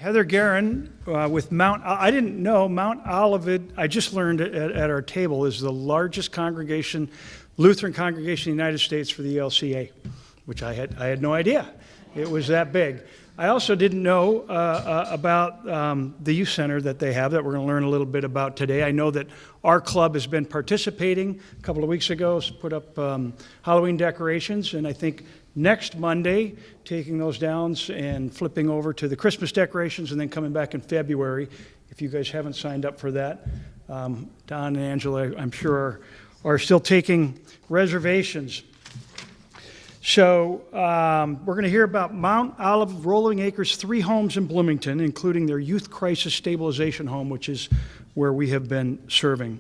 Heather Guerin with I didn't know Mount Olivet, I just learned at our table, is the largest congregation, Lutheran congregation in the United States for the ELCA, which I had no idea it was that big. I also didn't know about the youth center that they have that we're going to learn a little bit about today. I know that our club has been participating a couple of weeks ago, put up Halloween decorations, and I think next Monday, taking those down and flipping over to the Christmas decorations and then coming back in February. If you guys haven't signed up for that, Don and Angela, I'm sure, are still taking reservations. So we're going to hear about Mount Olivet Rolling Acres, 3 homes in Bloomington, including their Youth Crisis Stabilization Home, which is where we have been serving.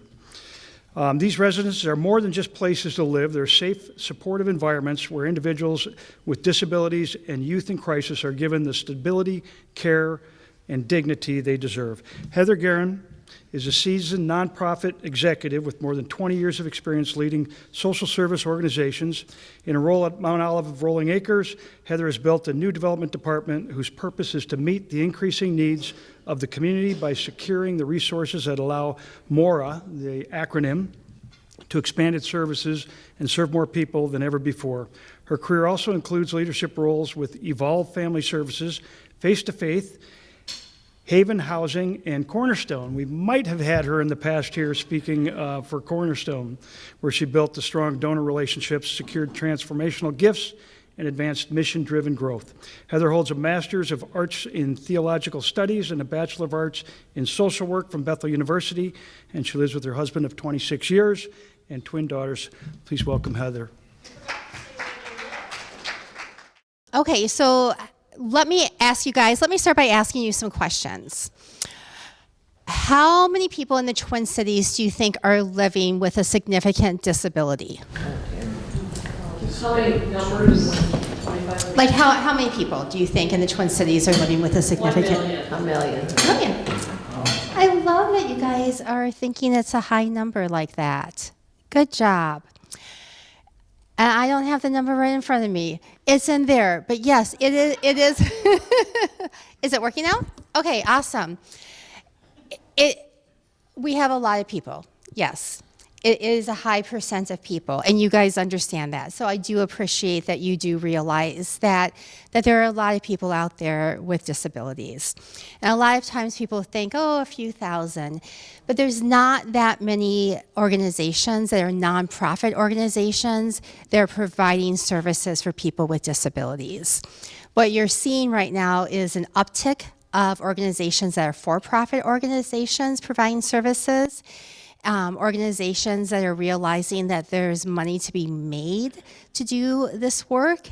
These residences are more than just places to live. They're safe, supportive environments where individuals with disabilities and youth in crisis are given the stability, care, and dignity they deserve. Heather Guerin is a seasoned nonprofit executive with more than 20 years of experience leading social service organizations. In a role at Mount Olivet Rolling Acres, Heather has built a new development department whose purpose is to meet the increasing needs of the community by securing the resources that allow MORA, the acronym, to expand its services and serve more people than ever before. Her career also includes leadership roles with Evolve Family Services, Face to Faith, Haven Housing, and Cornerstone. We might have had her in the past here speaking for Cornerstone, where she built the strong donor relationships, secured transformational gifts, and advanced mission-driven growth. Heather holds a Master's of Arts in Theological Studies and a Bachelor of Arts in Social Work from Bethel University, and she lives with her husband of 26 years and twin daughters. Please welcome Heather. Okay, so let me start by asking you some questions. How many people in the Twin Cities do you think are living with a significant disability? How many numbers? Like how many people do you think in the Twin Cities are living with a significant? 1 million. A million. I love that you guys are thinking it's a high number like that. Good job. And I don't have the number right in front of me. It's in there, but yes, it is. Is it working now? Okay, awesome. We have a lot of people, yes. It is a high percent of people, and you guys understand that. So I do appreciate that you do realize that there are a lot of people out there with disabilities. And a lot of times people think, oh, a few thousand. But there's not that many organizations that are nonprofit organizations that are providing services for people with disabilities. What you're seeing right now is an uptick of organizations that are for-profit organizations providing services. Organizations that are realizing that there's money to be made to do this work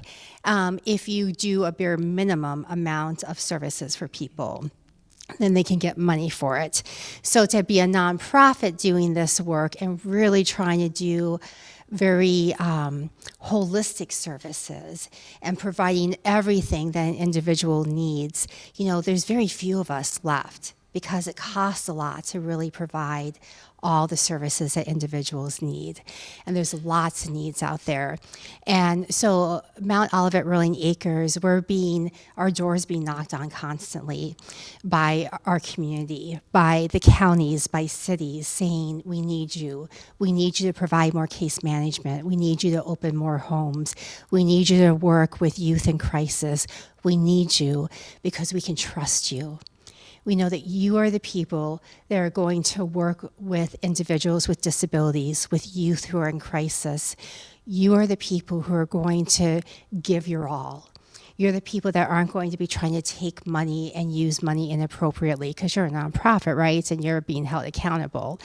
if you do a bare minimum amount of services for people. Then they can get money for it. So to be a nonprofit doing this work and really trying to do very holistic services and providing everything that an individual needs, there's very few of us left because it costs a lot to really provide all the services that individuals need. And there's lots of needs out there. And so Mount Olivet Rolling Acres, our doors being knocked on constantly by our community, by the counties, by cities saying, we need you. We need you to provide more case management. We need you to open more homes. We need you to work with youth in crisis. We need you because we can trust you. We know that you are the people that are going to work with individuals with disabilities, with youth who are in crisis. You are the people who are going to give your all. You're the people that aren't going to be trying to take money and use money inappropriately because you're a nonprofit, right? And you're being held accountable.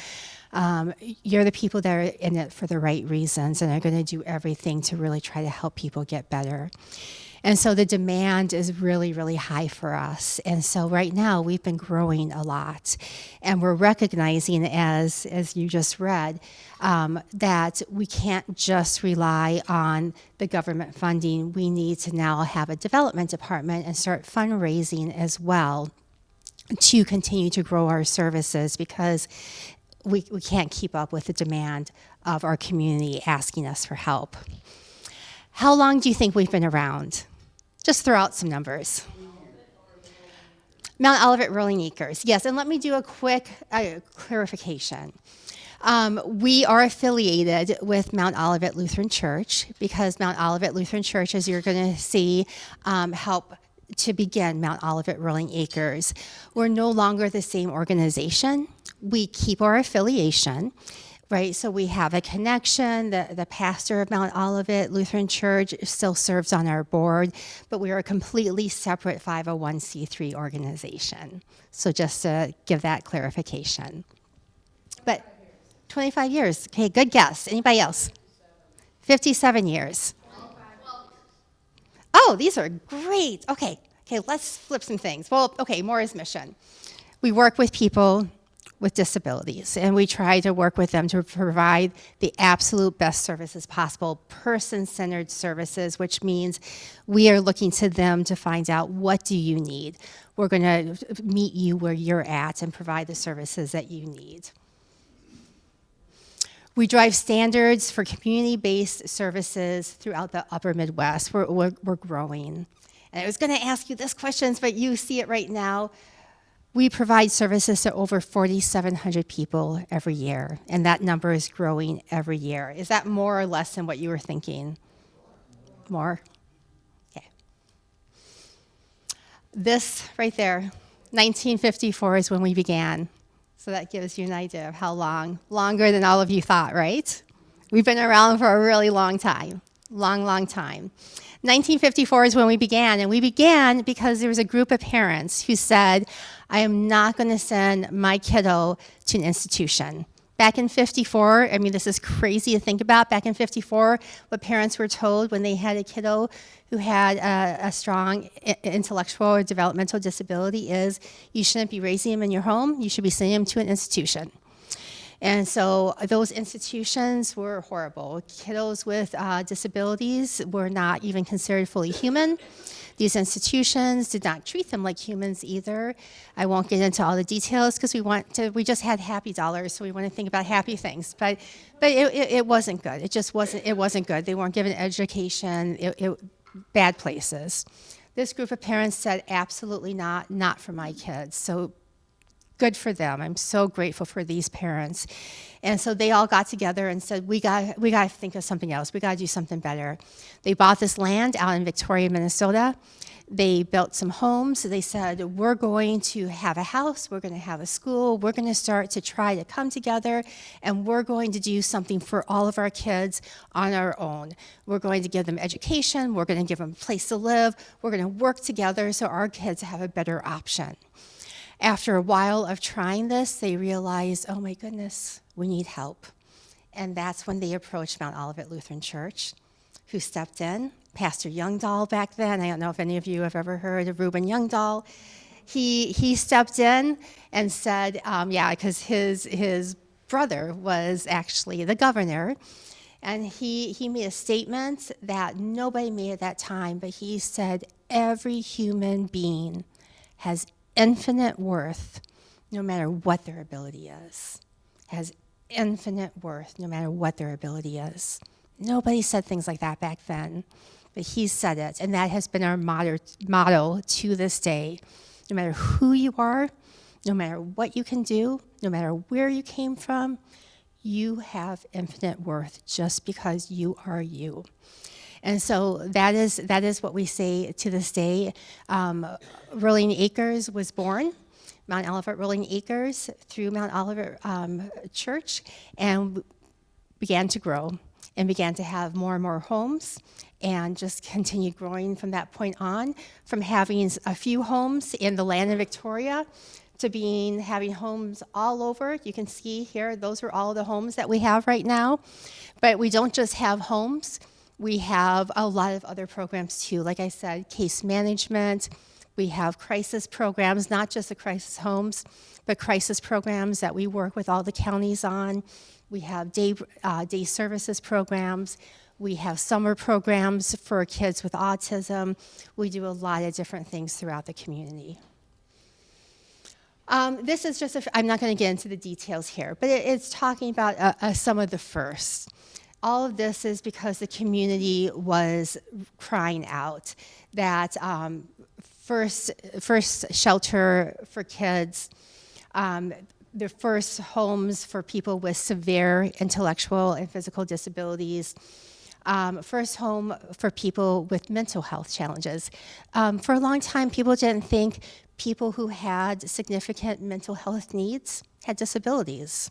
You're the people that are in it for the right reasons and are going to do everything to really try to help people get better. And so the demand is really, really high for us. And so right now we've been growing a lot. And we're recognizing, as you just read, that we can't just rely on the government funding. We need to now have a development department and start fundraising as well to continue to grow our services because we can't keep up with the demand of our community asking us for help. How long do you think we've been around? Just throw out some numbers. Mount Olivet Rolling Acres, yes, and let me do a quick clarification. We are affiliated with Mount Olivet Lutheran Church because Mount Olivet Lutheran Church, as you're going to see, help to begin Mount Olivet Rolling Acres. We're no longer the same organization. We keep our affiliation, right? So we have a connection. The pastor of Mount Olivet Lutheran Church still serves on our board, but we are a completely separate 501c3 organization. So just to give that clarification. But 25 years. Okay, good guess. Anybody else? 57 years. Oh, these are great. Okay, let's flip some things. Well, okay, MORA's mission. We work with people with disabilities, and we try to work with them to provide the absolute best services possible, person-centered services, which means we are looking to them to find out, what do you need? We're going to meet you where you're at and provide the services that you need. We drive standards for community-based services throughout the upper Midwest. We're growing. And I was going to ask you this question, but you see it right now. We provide services to over 4,700 people every year, and that number is growing every year. Is that more or less than what you were thinking? More? Okay. This right there, 1954 is when we began. So that gives you an idea of how long. Longer than all of you thought, right? We've been around for a really long time. Long time. 1954 is when we began, and we began because there was a group of parents who said, I am not going to send my kiddo to an institution. Back in 54, I mean, this is crazy to think about. Back in 54, what parents were told when they had a kiddo who had a strong intellectual or developmental disability is, you shouldn't be raising him in your home, you should be sending him to an institution. And so those institutions were horrible. Kiddos with disabilities were not even considered fully human. These institutions did not treat them like humans either. I won't get into all the details because we just had happy dollars, so we want to think about happy things. But it wasn't good. It wasn't good. They weren't given education, bad places. This group of parents said, absolutely not for my kids. So good for them. I'm so grateful for these parents. And so they all got together and said, we got to think of something else. We got to do something better. They bought this land out in Victoria, Minnesota. They built some homes. They said, we're going to have a house. We're going to have a school. We're going to start to try to come together, and we're going to do something for all of our kids on our own. We're going to give them education. We're going to give them a place to live. We're going to work together so our kids have a better option. After a while of trying this, they realized, oh my goodness, we need help. And that's when they approached Mount Olivet Lutheran Church, who stepped in. Pastor Youngdahl back then, I don't know if any of you have ever heard of Reuben Youngdahl. He stepped in and said, because his brother was actually the governor. And he made a statement that nobody made at that time, but he said, every human being has infinite worth, no matter what their ability is. Has infinite worth, no matter what their ability is. Nobody said things like that back then, but he said it, and that has been our motto to this day. No matter who you are, no matter what you can do, no matter where you came from, you have infinite worth just because you are you. And so that is what we say to this day. Rolling Acres was born, Mount Olivet Rolling Acres, through Mount Olivet Church, and began to grow and began to have more and more homes, and just continued growing from that point on, from having a few homes in the land of Victoria to having homes all over. You can see here, those are all the homes that we have right now. But we don't just have homes. We have a lot of other programs too. Like I said, case management. We have crisis programs, not just the crisis homes, but crisis programs that we work with all the counties on. We have day services programs. We have summer programs for kids with autism. We do a lot of different things throughout the community. This is just, I'm not going to get into the details here, but it's talking about some of the firsts. All of this is because the community was crying out that first shelter for kids, the first homes for people with severe intellectual and physical disabilities, first home for people with mental health challenges. For a long time, people didn't think people who had significant mental health needs had disabilities.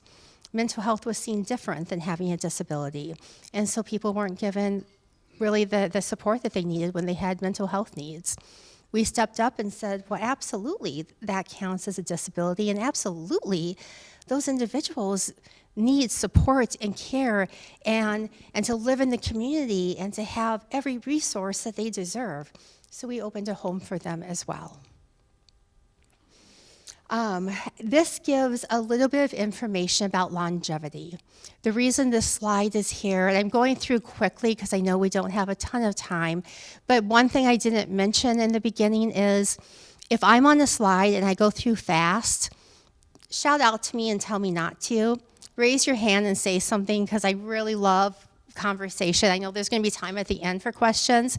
Mental health was seen different than having a disability, and so people weren't given really the support that they needed when they had mental health needs. We stepped up and said, well, absolutely, that counts as a disability, and absolutely, those individuals need support and care and to live in the community and to have every resource that they deserve. So we opened a home for them as well. This gives a little bit of information about longevity. The reason this slide is here, and I'm going through quickly because I know we don't have a ton of time, but one thing I didn't mention in the beginning is if I'm on a slide and I go through fast, shout out to me and tell me not to. Raise your hand and say something because I really love conversation. I know there's going to be time at the end for questions,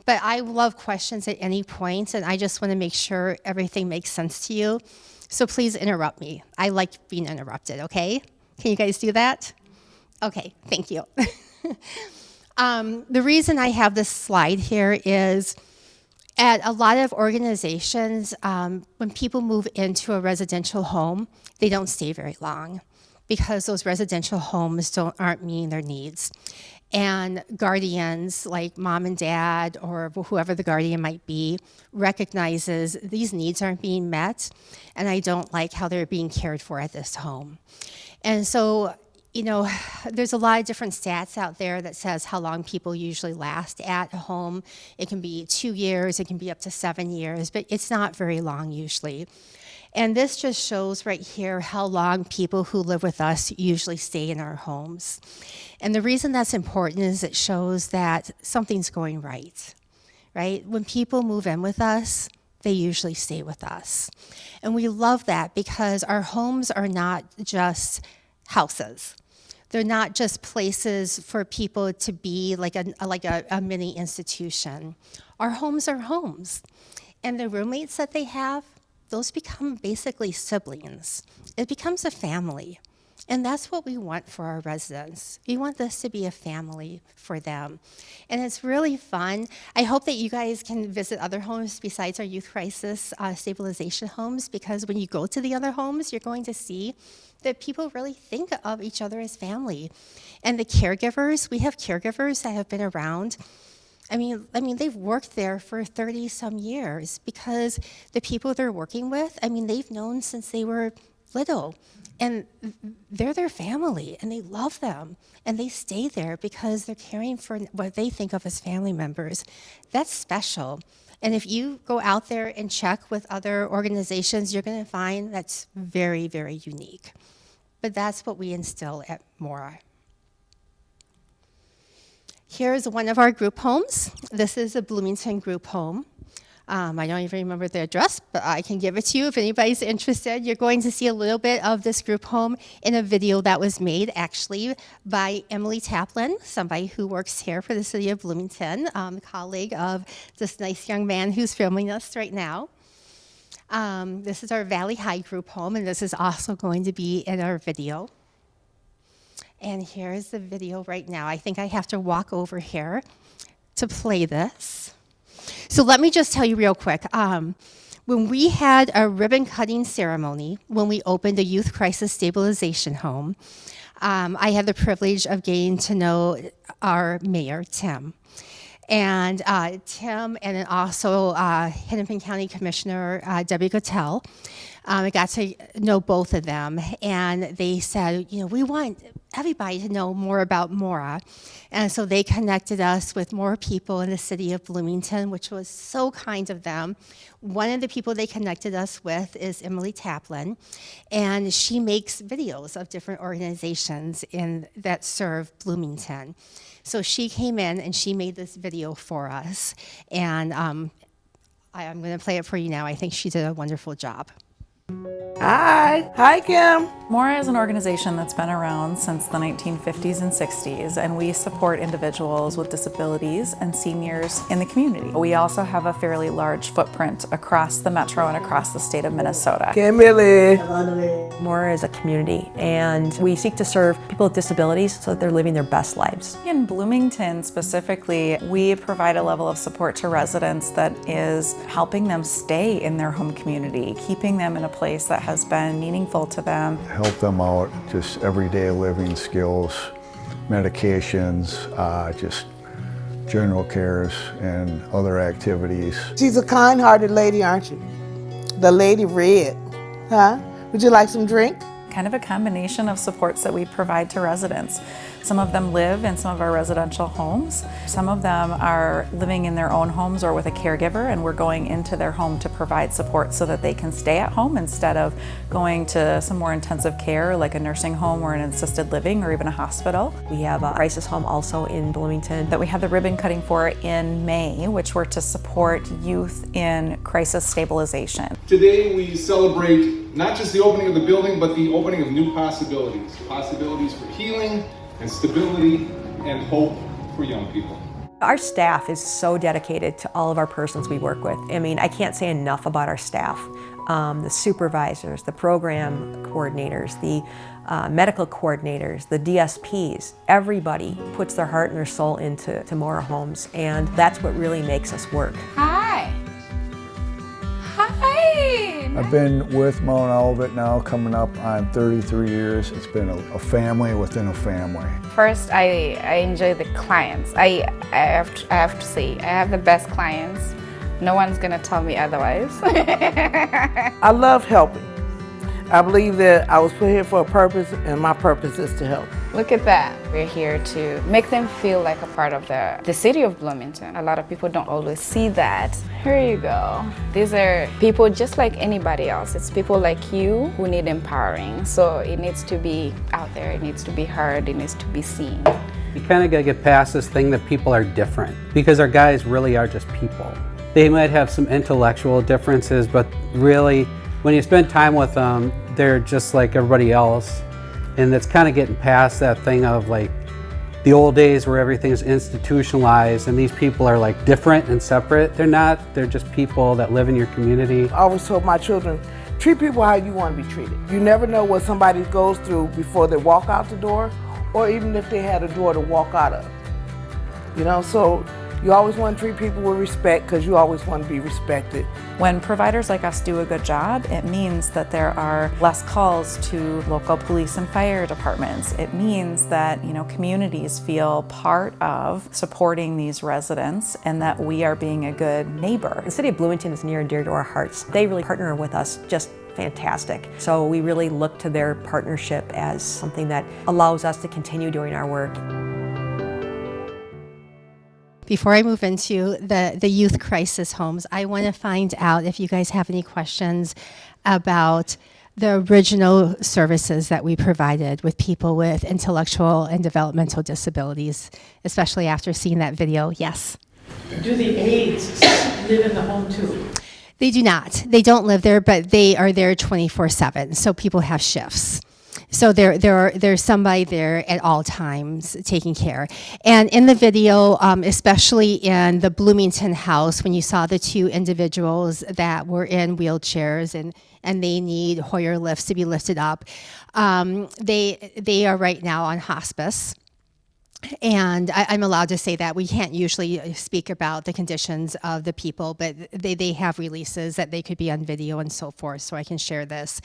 but I love questions at any point, and I just want to make sure everything makes sense to you. So please interrupt me. I like being interrupted, okay? Can you guys do that? Okay, thank you. The reason I have this slide here is at a lot of organizations, when people move into a residential home, they don't stay very long because those residential homes aren't meeting their needs. And guardians like mom and dad or whoever the guardian might be recognizes these needs aren't being met and I don't like how they're being cared for at this home. And so, you know, there's a lot of different stats out there that says how long people usually last at a home. It can be 2 years, it can be up to 7 years, but it's not very long usually. And this just shows right here how long people who live with us usually stay in our homes. And the reason that's important is it shows that something's going right? When people move in with us, they usually stay with us. And we love that because our homes are not just houses. They're not just places for people to be like a mini institution. Our homes are homes. And the roommates that they have, those become basically siblings. It becomes a family. And that's what we want for our residents. We want this to be a family for them. And it's really fun. I hope that you guys can visit other homes besides our youth crisis stabilization homes, because when you go to the other homes, you're going to see that people really think of each other as family. And the caregivers, we have caregivers that have been around. I mean, they've worked there for 30-some years because the people they're working with, they've known since they were little. And they're their family, and they love them. And they stay there because they're caring for what they think of as family members. That's special. And if you go out there and check with other organizations, you're going to find that's very, very unique. But that's what we instill at MORA. Here's one of our group homes. This is a Bloomington group home. I don't even remember the address, but I can give it to you if anybody's interested. You're going to see a little bit of this group home in a video that was made actually by Emily Taplin, somebody who works here for the city of Bloomington, a colleague of this nice young man who's filming us right now. This is our Valley High group home, and this is also going to be in our video. And here's the video right now. I think I have to walk over here to play this. So let me just tell you real quick. When we had a ribbon cutting ceremony, when we opened a youth crisis stabilization home, I had the privilege of getting to know our mayor, Tim. And Tim and then also Hennepin County Commissioner Debbie Gattell. I got to know both of them, and they said, we want everybody to know more about MORA. And so they connected us with more people in the city of Bloomington, which was so kind of them. One of the people they connected us with is Emily Taplin, and she makes videos of different organizations that serve Bloomington. So she came in and she made this video for us, and I'm going to play it for you now. I think she did a wonderful job. Hi, Kim. MORA is an organization that's been around since the 1950s and 60s, and we support individuals with disabilities and seniors in the community. We also have a fairly large footprint across the metro and across the state of Minnesota. MORA is a community, and we seek to serve people with disabilities so that they're living their best lives. In Bloomington specifically, we provide a level of support to residents that is helping them stay in their home community, keeping them in a place that has been meaningful to them. Help them out, just everyday living skills, medications, just general cares and other activities. She's a kind-hearted lady, aren't you? The lady red, huh? Would you like some drink? Kind of a combination of supports that we provide to residents. Some of them live in some of our residential homes. Some of them are living in their own homes or with a caregiver, and we're going into their home to provide support so that they can stay at home instead of going to some more intensive care like a nursing home or an assisted living or even a hospital. We have a crisis home also in Bloomington. That we had the ribbon cutting for in May, which were to support youth in crisis stabilization. Today we celebrate not just the opening of the building, but the opening of new possibilities. Possibilities for healing and stability and hope for young people. Our staff is so dedicated to all of our persons we work with. I mean, I can't say enough about our staff. The supervisors, the program coordinators, the medical coordinators, the DSPs, everybody puts their heart and their soul into MORA homes, and that's what really makes us work. Hi. I've been with Mount Olivet now coming up on 33 years. It's been a family within a family. First, I enjoy the clients. I have to say, I have the best clients. No one's gonna tell me otherwise. I love helping. I believe that I was put here for a purpose, and my purpose is to help. Look at that. We're here to make them feel like a part of the city of Bloomington. A lot of people don't always see that. Here you go. These are people just like anybody else. It's people like you who need empowering. So it needs to be out there, it needs to be heard, it needs to be seen. You kind of got to get past this thing that people are different, because our guys really are just people. They might have some intellectual differences, but really, when you spend time with them, they're just like everybody else. And it's kind of getting past that thing of like the old days where everything's institutionalized and these people are like different and separate. They're not, they're just people that live in your community. I always told my children, treat people how you want to be treated. You never know what somebody goes through before they walk out the door, or even if they had a door to walk out of. You know, so you always want to treat people with respect because you always want to be respected. When providers like us do a good job, it means that there are less calls to local police and fire departments. It means that, you know, communities feel part of supporting these residents and that we are being a good neighbor. The city of Bloomington is near and dear to our hearts. They really partner with us just fantastic. So we really look to their partnership as something that allows us to continue doing our work. Before I move into the youth crisis homes, I want to find out if you guys have any questions about the original services that we provided with people with intellectual and developmental disabilities, especially after seeing that video. Yes? Do the aides live in the home too? They do not. They don't live there, but they are there 24/7, so people have shifts. So there's somebody there at all times taking care. And in the video, especially in the Bloomington house, when you saw the two individuals that were in wheelchairs and they need Hoyer lifts to be lifted up, they are right now on hospice. And I'm allowed to say that. We can't usually speak about the conditions of the people, but they have releases that they could be on video and so forth, so I can share this.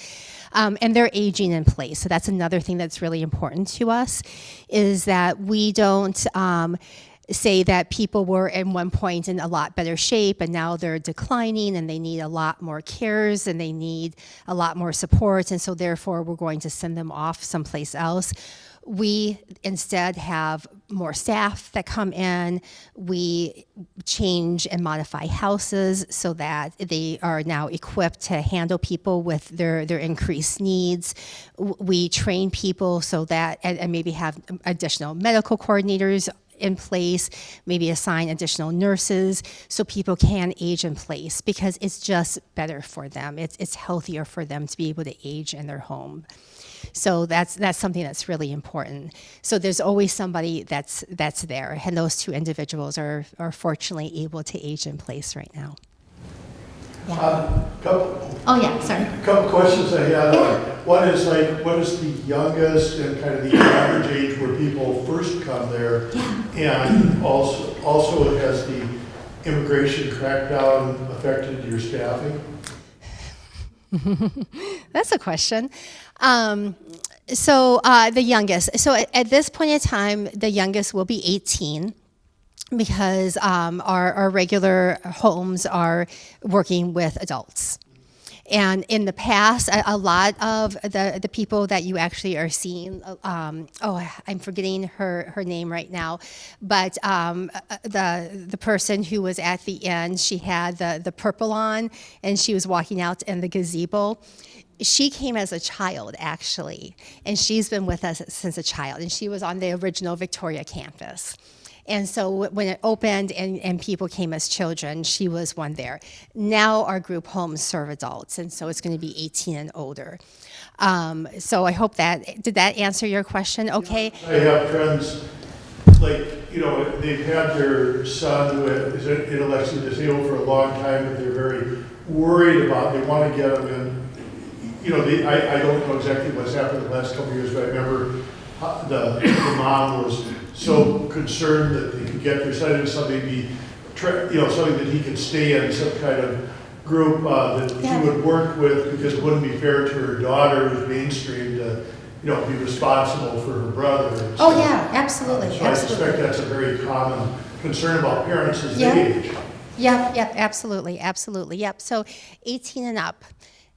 And they're aging in place. So that's another thing that's really important to us, is that we don't say that people were at one point in a lot better shape and now they're declining and they need a lot more cares and they need a lot more support, and so therefore we're going to send them off someplace else. We instead have more staff that come in. We change and modify houses so that they are now equipped to handle people with their increased needs. We train people so that, and maybe have additional medical coordinators in place, maybe assign additional nurses so people can age in place, because it's just better for them. It's healthier for them to be able to age in their home. So that's something that's really important. So there's always somebody that's there, and those two individuals are fortunately able to age in place right now. Oh yeah, sorry. A couple questions I had. One is what is the youngest and kind of the average age where people first come there? Yeah. And also has the immigration crackdown affected your staffing? That's a question. So the youngest. So at this point in time, the youngest will be 18. Because our regular homes are working with adults. And in the past, a lot of the people that you actually are seeing, I'm forgetting her name right now, but the person who was at the end, she had the purple on, and she was walking out in the gazebo. She came as a child, actually, and she's been with us since a child, and she was on the original Victoria campus. And so when it opened and people came as children, she was one there. Now our group homes serve adults, and so it's going to be 18 and older. So I hope did that answer your question okay? I have friends, they've had their son who is intellectually disabled for a long time, but they're very worried about, they want to get him in. I don't know exactly what's happened in the last couple of years, but I remember the mom was so concerned that they could get their son into something, something that he could stay in, some kind of group that he would work with, because it wouldn't be fair to her daughter, who's mainstream, to be responsible for her brother. Oh yeah, absolutely. So I suspect that's a very common concern about parents as they age. Yep, absolutely. Yep. So 18 and up.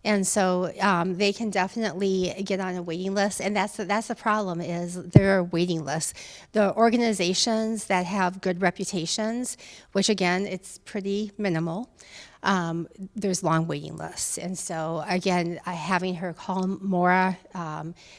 And so they can definitely get on a waiting list, and that's the problem, is there are waiting lists. The organizations that have good reputations, which again, it's pretty minimal, there's long waiting lists. And so again, having her call MORA,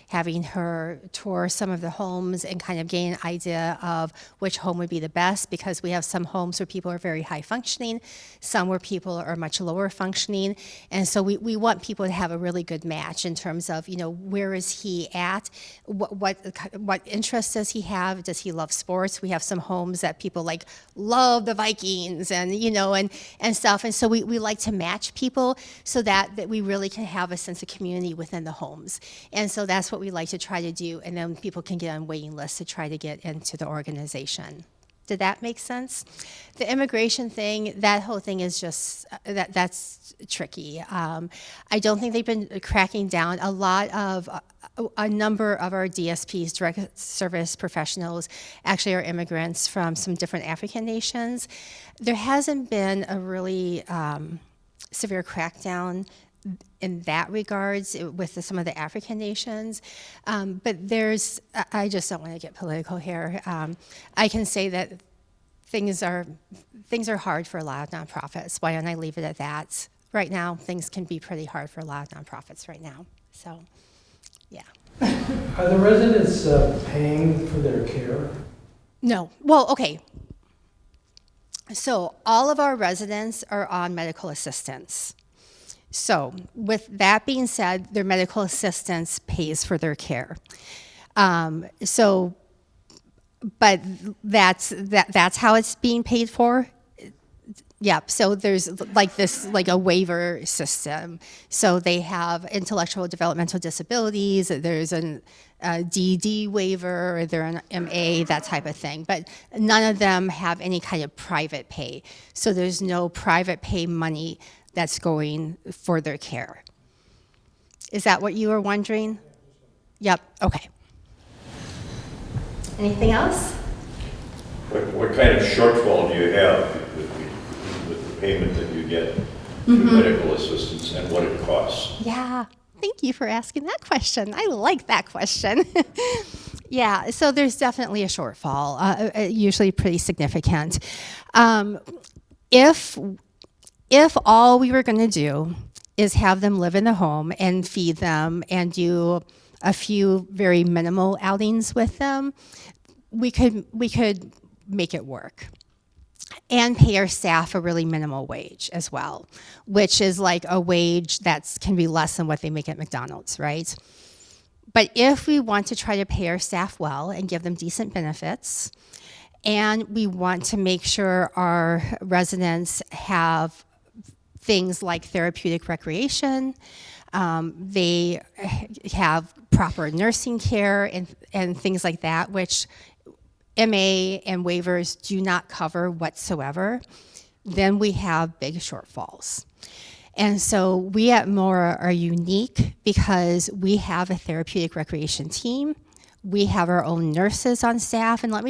having her tour some of the homes and kind of gain an idea of which home would be the best, because we have some homes where people are very high functioning, some where people are much lower functioning. And so we want people to have a really good match in terms of, where is he at? What interests does he have? Does he love sports? We have some homes that people love the Vikings and, and stuff. And so we like to match people so that we really can have a sense of community within the homes. And so that's what we like to try to do. And then people can get on waiting lists to try to get into the organization. Did that make sense? The immigration thing, that whole thing is just, that's tricky. I don't think they've been cracking down. A number of our DSPs, direct service professionals, actually are immigrants from some different African nations. There hasn't been a really severe crackdown in that regards with some of the African nations. But I just don't want to get political here. I can say that things are hard for a lot of nonprofits. Why don't I leave it at that? Right now, things can be pretty hard for a lot of nonprofits right now. So, yeah. Are the residents paying for their care? No. Well, okay. So all of our residents are on medical assistance. So with that being said, their medical assistance pays for their care. But that's how it's being paid for. Yep. So there's a waiver system. So they have intellectual developmental disabilities. There's a DD waiver. They're an MA, that type of thing. But none of them have any kind of private pay. So there's no private pay money that's going for their care. Is that what you were wondering? Yep. Okay. Anything else? What kind of shortfall do you have with the payment that you get for medical assistance and what it costs? Yeah, thank you for asking that question. I like that question. Yeah, so there's definitely a shortfall, usually pretty significant. If all we were going to do is have them live in the home and feed them and do a few very minimal outings with them, we could make it work. And pay our staff a really minimal wage as well, which is like a wage that can be less than what they make at McDonald's, right? But if we want to try to pay our staff well and give them decent benefits, and we want to make sure our residents have things like therapeutic recreation, they have proper nursing care and things like that, which MA and waivers do not cover whatsoever, then we have big shortfalls. And so we at MORA are unique because we have a therapeutic recreation team. We have our own nurses on staff. And let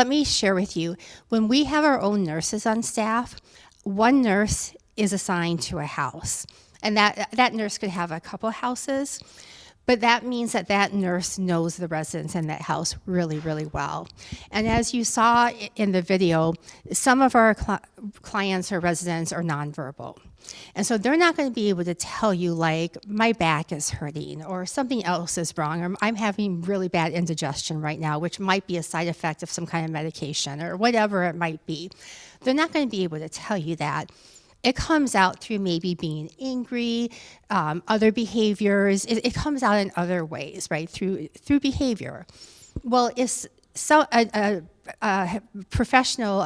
me share with you, when we have our own nurses on staff, one nurse is assigned to a house. And that nurse could have a couple houses, but that means that nurse knows the residents in that house really, really well. And as you saw in the video, some of our clients or residents are nonverbal. And so they're not going to be able to tell you, like, my back is hurting or something else is wrong, or I'm having really bad indigestion right now, which might be a side effect of some kind of medication or whatever it might be. They're not going to be able to tell you that. It comes out through maybe being angry, other behaviors. It comes out in other ways, right, through behavior. Well, if a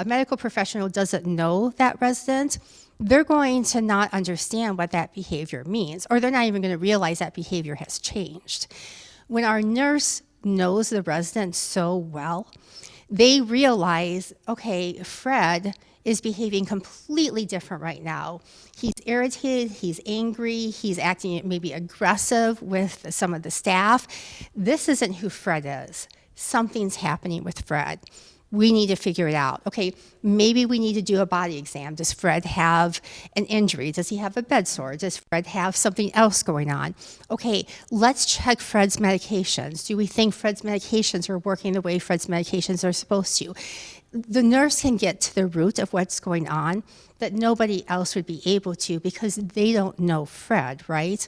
medical professional doesn't know that resident, they're going to not understand what that behavior means, or they're not even going to realize that behavior has changed. When our nurse knows the resident so well, they realize, okay, Fred is behaving completely different right now. He's irritated, he's angry, he's acting maybe aggressive with some of the staff. This isn't who Fred is. Something's happening with Fred. We need to figure it out. Okay, maybe we need to do a body exam. Does Fred have an injury? Does he have a bed sore? Does Fred have something else going on? Okay, let's check Fred's medications. Do we think Fred's medications are working the way Fred's medications are supposed to? The nurse can get to the root of what's going on that nobody else would be able to because they don't know Fred, right?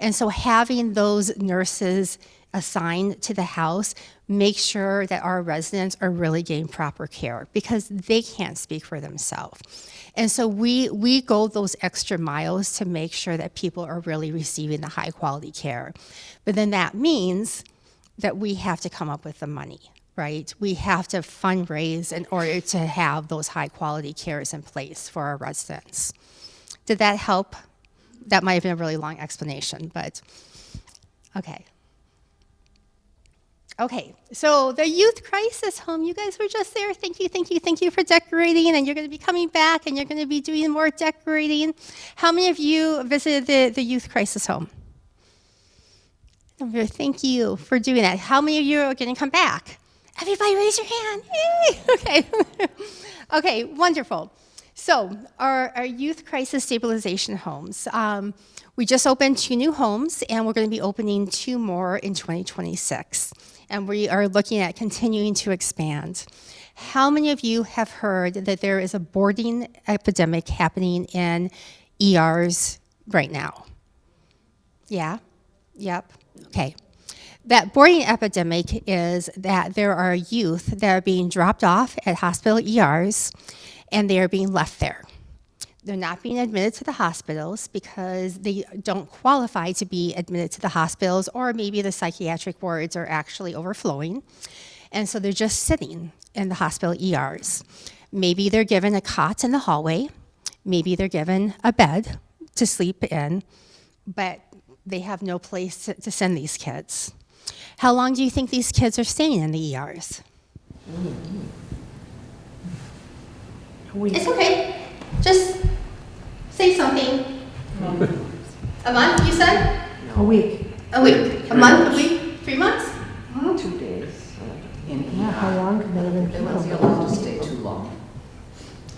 And so having those nurses assigned to the house make sure that our residents are really getting proper care because they can't speak for themselves. And so we go those extra miles to make sure that people are really receiving the high quality care. But then that means that we have to come up with the money, right? We have to fundraise in order to have those high quality cares in place for our residents. Did that help? That might have been a really long explanation, but okay. Okay, so the youth crisis home, you guys were just there. Thank you for decorating, and you're going to be coming back, and you're going to be doing more decorating. How many of you visited the youth crisis home? Thank you for doing that. How many of you are going to come back? Everybody raise your hand. Yay! Okay. Okay, wonderful. So our youth crisis stabilization homes, we just opened 2 new homes, and we're going to be opening 2 more in 2026. And we are looking at continuing to expand. How many of you have heard that there is a boarding epidemic happening in ERs right now? Yeah? Yep. Okay. That boarding epidemic is that there are youth that are being dropped off at hospital ERs, and they are being left there. They're not being admitted to the hospitals because they don't qualify to be admitted to the hospitals, or maybe the psychiatric wards are actually overflowing. And so they're just sitting in the hospital ERs. Maybe they're given a cot in the hallway. Maybe they're given a bed to sleep in, but they have no place to send these kids. How long do you think these kids are staying in the ERs? It's okay. Just say something. A month, you said? A week. A week. A month, a week, 3 months? 2 days. Yeah, how long can they live in people? They're not allowed to stay too long.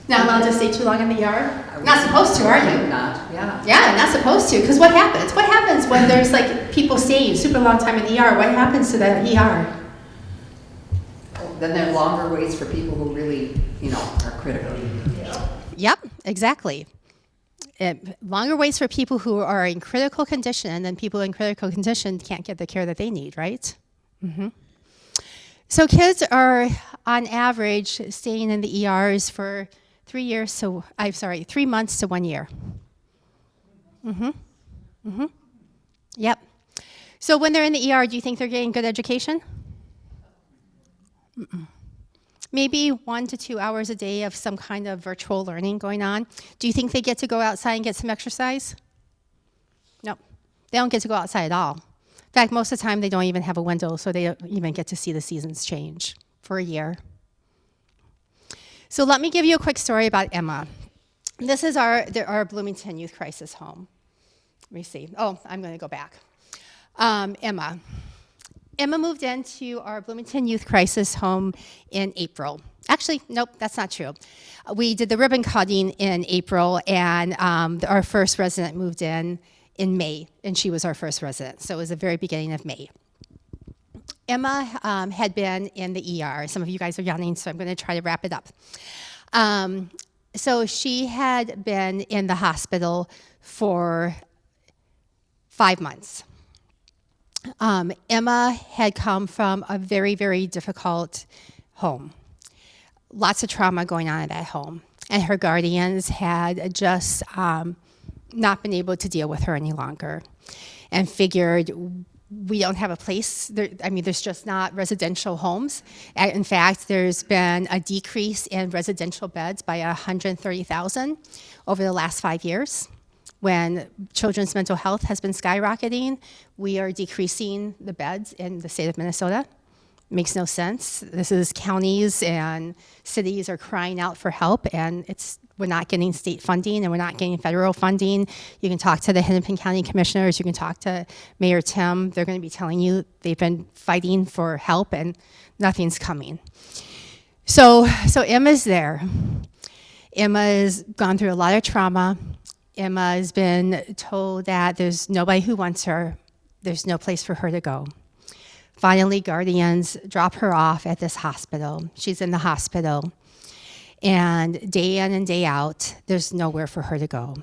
Not allowed to stay too long in the ER? Not supposed to, are you? Not, yeah. Yeah, not supposed to, because what happens? What happens when there's like people staying super long time in the ER? What happens to that ER? Then there are longer waits for people who really, are critical. Yep, exactly. Longer waits for people who are in critical condition, and then people in critical condition can't get the care that they need, right? Mm-hmm. So kids are, on average, staying in the ERs for 3 months to 1 year. Yep. So when they're in the ER, do you think they're getting good education? Maybe 1 to 2 hours a day of some kind of virtual learning going on. Do you think they get to go outside and get some exercise? No, they don't get to go outside at all. In fact, most of the time they don't even have a window, so they don't even get to see the seasons change for a year. So let me give you a quick story about Emma. This is our Bloomington Youth Crisis Home. Let me see. Oh, I'm going to go back. Emma. Emma moved into our Bloomington Youth Crisis Home in April. Actually, nope, that's not true. We did the ribbon cutting in April, and our first resident moved in May, and she was our first resident. So it was the very beginning of May. Emma had been in the ER. Some of you guys are yawning, so I'm going to try to wrap it up. So she had been in the hospital for 5 months. Emma had come from a very, very difficult home. Lots of trauma going on in that home. And her guardians had just not been able to deal with her any longer and figured, we don't have a place. There's just not residential homes. In fact, there's been a decrease in residential beds by 130,000 over the last 5 years. When children's mental health has been skyrocketing, we are decreasing the beds in the state of Minnesota. Makes no sense. This is counties and cities are crying out for help, and we're not getting state funding and we're not getting federal funding. You can talk to the Hennepin County Commissioners, you can talk to Mayor Tim. They're going to be telling you they've been fighting for help and nothing's coming. So Emma's there. Emma's gone through a lot of trauma. Emma has been told that there's nobody who wants her. There's no place for her to go. Finally, guardians drop her off at this hospital. She's in the hospital. And day in and day out, there's nowhere for her to go.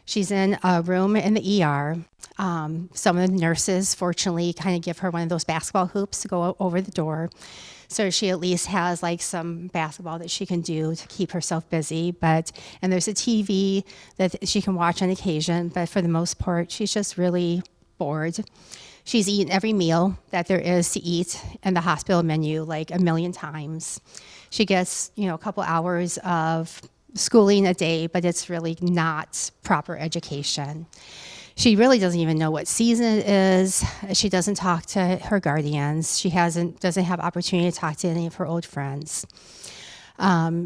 She's in a room in the ER. Some of the nurses, fortunately, kind of give her one of those basketball hoops to go over the door. So she at least has like some basketball that she can do to keep herself busy. And there's a TV that she can watch on occasion, but for the most part, she's just really bored. She's eaten every meal that there is to eat in the hospital menu like 1 million times. She gets, a couple hours of schooling a day, but it's really not proper education. She really doesn't even know what season it is. She doesn't talk to her guardians. She doesn't have opportunity to talk to any of her old friends.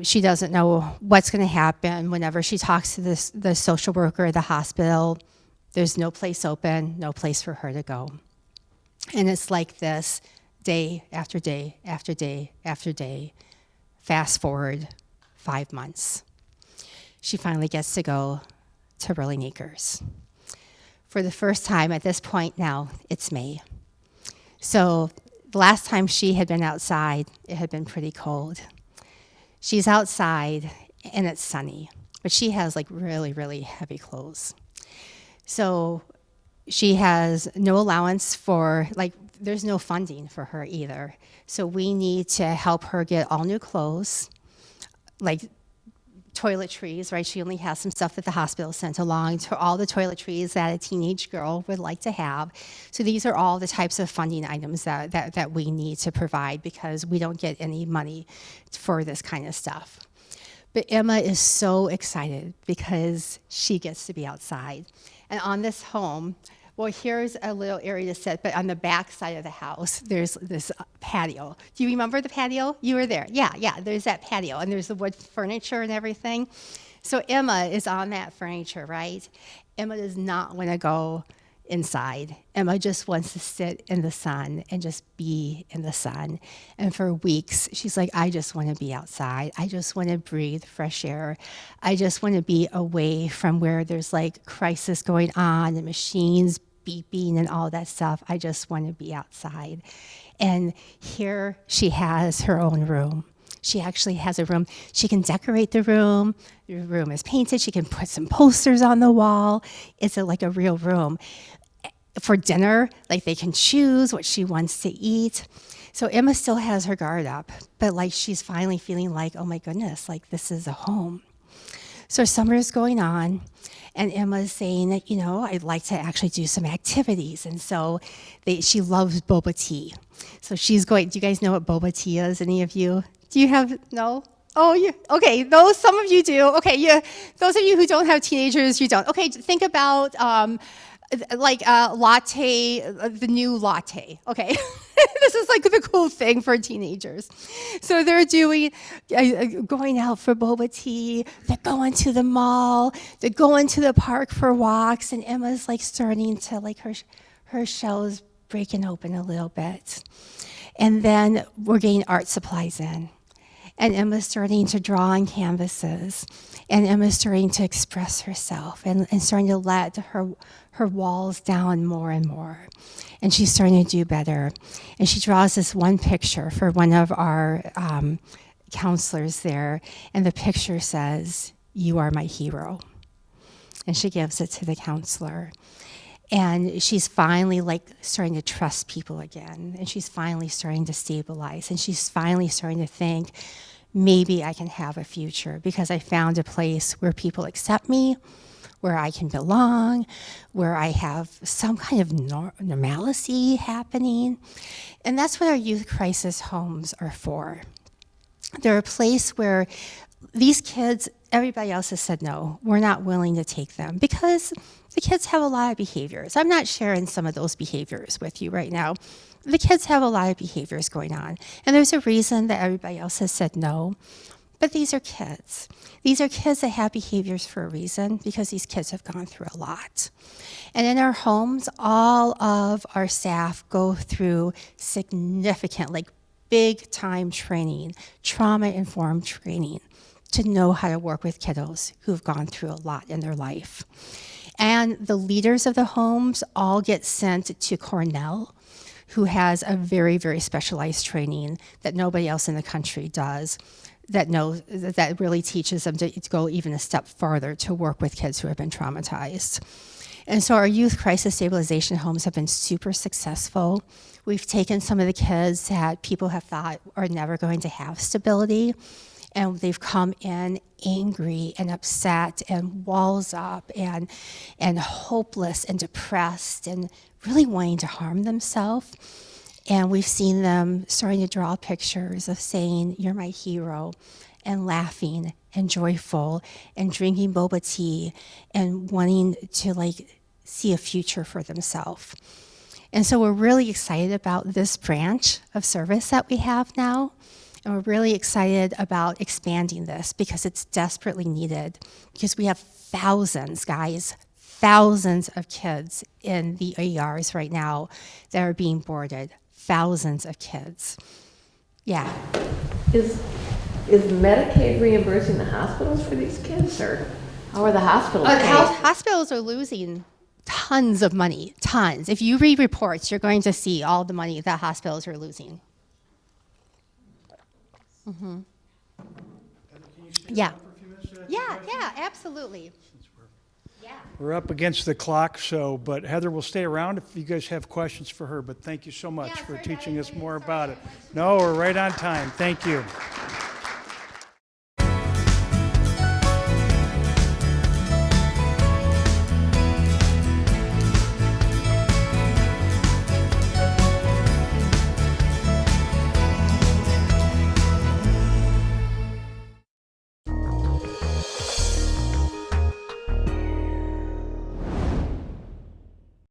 She doesn't know what's going to happen whenever she talks to the social worker at the hospital. There's no place open, no place for her to go. And it's like this day after day after day after day. Fast forward 5 months. She finally gets to go to Rolling Acres. For the first time at this point now, it's May. So the last time she had been outside, it had been pretty cold. She's outside and it's sunny, but she has like really, really heavy clothes. So she has no allowance for, there's no funding for her either. So we need to help her get all new clothes, like toiletries, right? She only has some stuff that the hospital sent along, to all the toiletries that a teenage girl would like to have. So these are all the types of funding items that we need to provide because we don't get any money for this kind of stuff. But Emma is so excited because she gets to be outside. And on this home, well, here's a little area to sit, but on the back side of the house, there's this patio. Do you remember the patio? You were there. Yeah, there's that patio, and there's the wood furniture and everything. So Emma is on that furniture, right? Emma does not want to go inside. Emma just wants to sit in the sun and just be in the sun. And for weeks, she's like, I just want to be outside. I just want to breathe fresh air. I just want to be away from where there's like crisis going on and machines beeping and all that stuff. I just want to be outside. And here she has her own room. She actually has a room. She can decorate the room. The room is painted. She can put some posters on the wall. It's like a real room. For dinner, like they can choose what she wants to eat. So Emma still has her guard up, but like she's finally feeling like, oh my goodness, like this is a home. So summer is going on, and Emma is saying that, you know, I'd like to actually do some activities. And so she loves boba tea. So she's going, do you guys know what boba tea is, any of you? Do you have, no? Oh, yeah, okay, some of you do. Okay, yeah, those of you who don't have teenagers, you don't. Okay, think about like latte, the new latte, okay? This is like the cool thing for teenagers. So they're doing, going out for boba tea, they're going to the mall, they're going to the park for walks, and Emma's like starting to, like her shell is breaking open a little bit. And then we're getting art supplies in. And Emma's starting to draw on canvases. And Emma's starting to express herself and starting to let her walls down more and more. And she's starting to do better. And she draws this one picture for one of our counselors there. And the picture says, "You are my hero." And she gives it to the counselor. And she's finally like starting to trust people again. And she's finally starting to stabilize. And she's finally starting to think, maybe I can have a future because I found a place where people accept me, where I can belong, where I have some kind of normalcy happening. And that's what our youth crisis homes are for. They're a place where these kids, everybody else has said no, we're not willing to take them because the kids have a lot of behaviors. I'm not sharing some of those behaviors with you right now. The kids have a lot of behaviors going on. And there's a reason that everybody else has said no. But these are kids. These are kids that have behaviors for a reason because these kids have gone through a lot. And in our homes, all of our staff go through significant, like big time training, trauma-informed training to know how to work with kiddos who've gone through a lot in their life. And the leaders of the homes all get sent to Cornell, who has a very, very specialized training that nobody else in the country does, that really teaches them to go even a step farther to work with kids who have been traumatized. And so our youth crisis stabilization homes have been super successful. We've taken some of the kids that people have thought are never going to have stability, and they've come in angry and upset and walls up and hopeless and depressed and really wanting to harm themselves. And we've seen them starting to draw pictures of saying, "You're my hero," and laughing and joyful and drinking boba tea and wanting to like see a future for themselves. And so we're really excited about this branch of service that we have now. And we're really excited about expanding this because it's desperately needed, because we have thousands, guys, thousands of kids in the ERs right now that are being boarded. Thousands of kids. Yeah. Is Medicaid reimbursing the hospitals for these kids, or how are the hospitals paying? Hospitals are losing tons of money, tons. If you read reports, you're going to see all the money that hospitals are losing. Mm-hmm. Yeah. Yeah, absolutely. We're up against the clock, but Heather will stay around if you guys have questions for her. But thank you so much for teaching us more about it. No, we're right on time. Thank you.